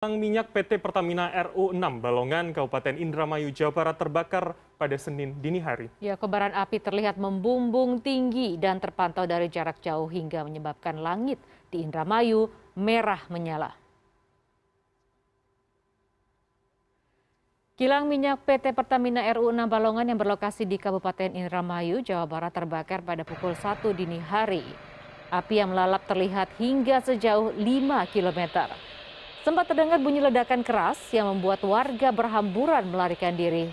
Kilang minyak PT Pertamina RU6 Balongan, Kabupaten Indramayu, Jawa Barat terbakar pada Senin dini hari. Ya, kobaran api terlihat membumbung tinggi dan terpantau dari jarak jauh hingga menyebabkan langit di Indramayu merah menyala. Kilang minyak PT Pertamina RU6 Balongan yang berlokasi di Kabupaten Indramayu, Jawa Barat terbakar pada pukul 1 dini hari. Api yang melalap terlihat hingga sejauh 5 km. Sempat terdengar bunyi ledakan keras yang membuat warga berhamburan melarikan diri.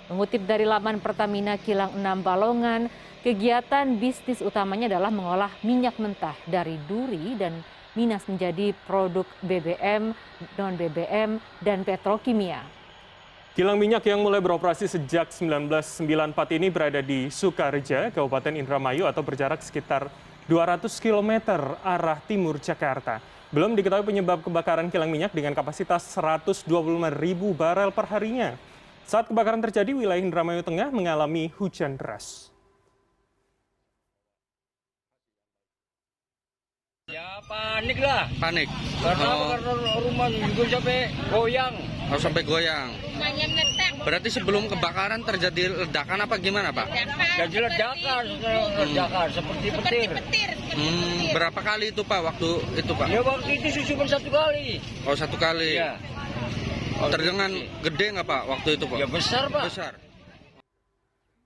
Mengutip dari laman Pertamina Kilang 6 Balongan, kegiatan bisnis utamanya adalah mengolah minyak mentah dari duri dan minas menjadi produk BBM, non-BBM, dan petrokimia. Kilang minyak yang mulai beroperasi sejak 1994 ini berada di Sukareja, Kabupaten Indramayu atau berjarak sekitar 200 km arah timur Jakarta. Belum diketahui penyebab kebakaran kilang minyak dengan kapasitas 125.000 barel per harinya. Saat kebakaran terjadi, wilayah Indramayu Tengah mengalami hujan deras. Ya panik lah. Panik. Karena rumah juga sampai goyang. Oh, sampai goyang. Berarti sebelum kebakaran terjadi ledakan apa gimana, Pak? Jadi ledakan seperti petir. Berapa kali itu, Pak, waktu itu, Pak? Ya waktu itu cuma satu kali. Oh, satu kali. Ya. Terdengar gede nggak, Pak, waktu itu, Pak? Ya besar, Pak. Besar.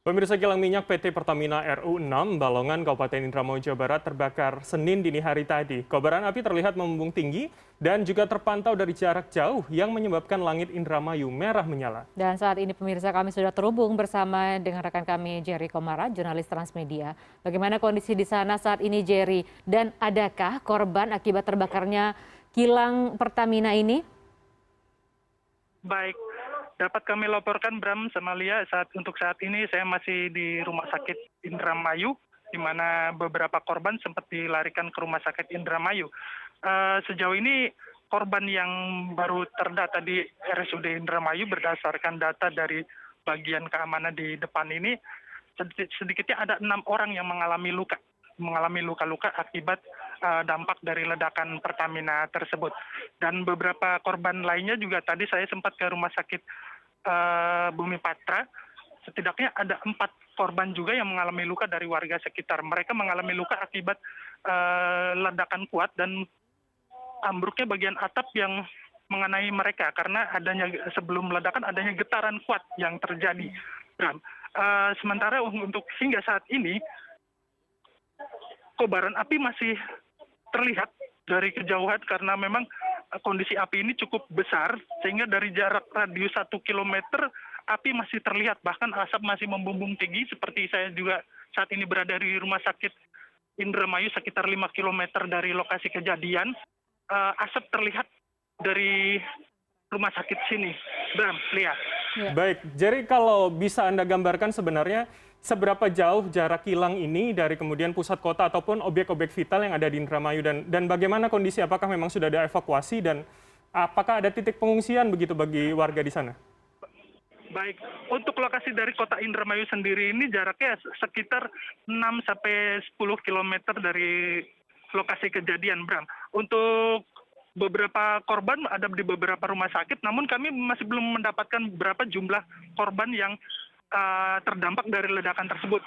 Pemirsa, kilang minyak PT Pertamina RU6 Balongan, Kabupaten Indramayu, Jawa Barat terbakar Senin dini hari tadi. Kobaran api terlihat membumbung tinggi dan juga terpantau dari jarak jauh yang menyebabkan langit Indramayu merah menyala. Dan saat ini pemirsa, kami sudah terhubung bersama dengan rekan kami Jerry Komara, jurnalis Transmedia. Bagaimana kondisi di sana saat ini, Jerry? Dan adakah korban akibat terbakarnya kilang Pertamina ini? Baik, dapat kami laporkan Bram sama Lia, untuk saat ini saya masih di Rumah Sakit Indramayu, di mana beberapa korban sempat dilarikan ke Rumah Sakit Indramayu. Sejauh ini korban yang baru terdata di RSUD Indramayu berdasarkan data dari bagian keamanan di depan ini, sedikitnya ada 6 orang yang mengalami luka-luka akibat dampak dari ledakan Pertamina tersebut. Dan beberapa korban lainnya juga tadi saya sempat ke Rumah Sakit Bumi Patra, setidaknya ada 4 korban juga yang mengalami luka dari warga sekitar. Mereka mengalami luka akibat ledakan kuat dan ambruknya bagian atap yang mengenai mereka karena sebelum ledakan adanya getaran kuat yang terjadi. Sementara untuk hingga saat ini kobaran api masih terlihat dari kejauhan karena memang kondisi api ini cukup besar sehingga dari jarak radius 1 km api masih terlihat, bahkan asap masih membumbung tinggi. Seperti saya juga saat ini berada di Rumah Sakit Indramayu sekitar 5 km dari lokasi kejadian. Asap terlihat dari rumah sakit sini. Bram, lihat. Ya. Baik, jadi kalau bisa Anda gambarkan sebenarnya seberapa jauh jarak kilang ini dari kemudian pusat kota ataupun objek-objek vital yang ada di Indramayu, dan bagaimana kondisi, apakah memang sudah ada evakuasi dan apakah ada titik pengungsian begitu bagi warga di sana? Baik, untuk lokasi dari kota Indramayu sendiri ini jaraknya sekitar 6-10 km dari lokasi kejadian, Bram. Untuk beberapa korban ada di beberapa rumah sakit, namun kami masih belum mendapatkan berapa jumlah korban yang terdampak dari ledakan tersebut.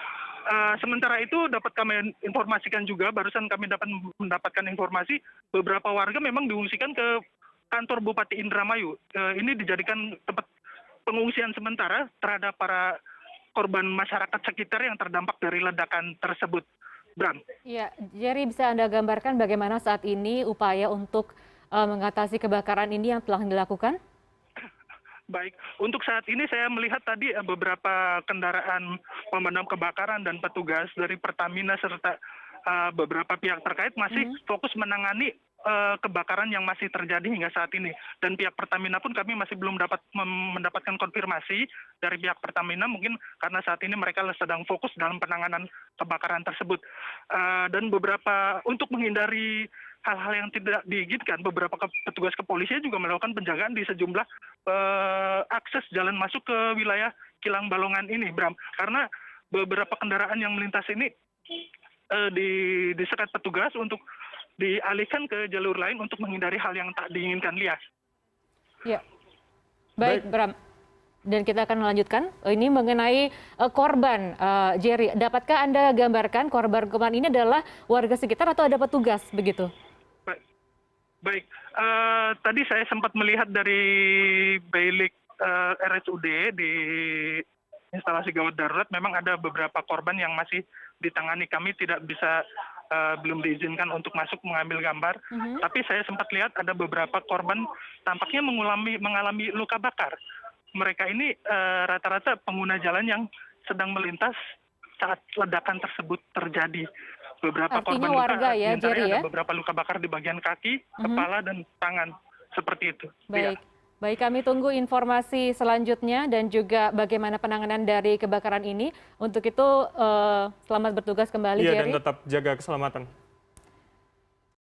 Sementara itu dapat kami informasikan juga, barusan kami dapat mendapatkan informasi beberapa warga memang diungsikan ke kantor Bupati Indramayu. Ini dijadikan tempat pengungsian sementara terhadap para korban masyarakat sekitar yang terdampak dari ledakan tersebut. Bram. Ya, Jerry, bisa Anda gambarkan bagaimana saat ini upaya untuk mengatasi kebakaran ini yang telah dilakukan? Baik, untuk saat ini saya melihat tadi beberapa kendaraan pemadam kebakaran dan petugas dari Pertamina serta beberapa pihak terkait masih fokus menangani kebakaran yang masih terjadi hingga saat ini. Dan pihak Pertamina pun kami masih belum mendapatkan konfirmasi dari pihak Pertamina, mungkin karena saat ini mereka sedang fokus dalam penanganan kebakaran tersebut. Dan beberapa untuk menghindari hal-hal yang tidak diinginkan, beberapa petugas kepolisian juga melakukan penjagaan di sejumlah akses jalan masuk ke wilayah kilang Balongan ini, Bram. Karena beberapa kendaraan yang melintas ini disekat petugas untuk dialihkan ke jalur lain untuk menghindari hal yang tak diinginkan, Lias. Ya, baik Bram. Dan kita akan melanjutkan ini mengenai korban, Jerry. Dapatkah Anda gambarkan korban ini adalah warga sekitar atau ada petugas begitu? Baik, tadi saya sempat melihat dari bilik RSUD di instalasi gawat darurat, memang ada beberapa korban yang masih ditangani. Kami tidak bisa belum diizinkan untuk masuk mengambil gambar, tapi saya sempat lihat ada beberapa korban tampaknya mengalami luka bakar. Mereka ini rata-rata pengguna jalan yang sedang melintas saat ledakan tersebut terjadi. Beberapa Artinya korban warga luka, ya, Jerry ya? ada beberapa luka bakar di bagian kaki, kepala, dan tangan. Seperti itu. Baik. Baik, kami tunggu informasi selanjutnya dan juga bagaimana penanganan dari kebakaran ini. Untuk itu, selamat bertugas kembali, Iya, Jerry. dan tetap jaga keselamatan.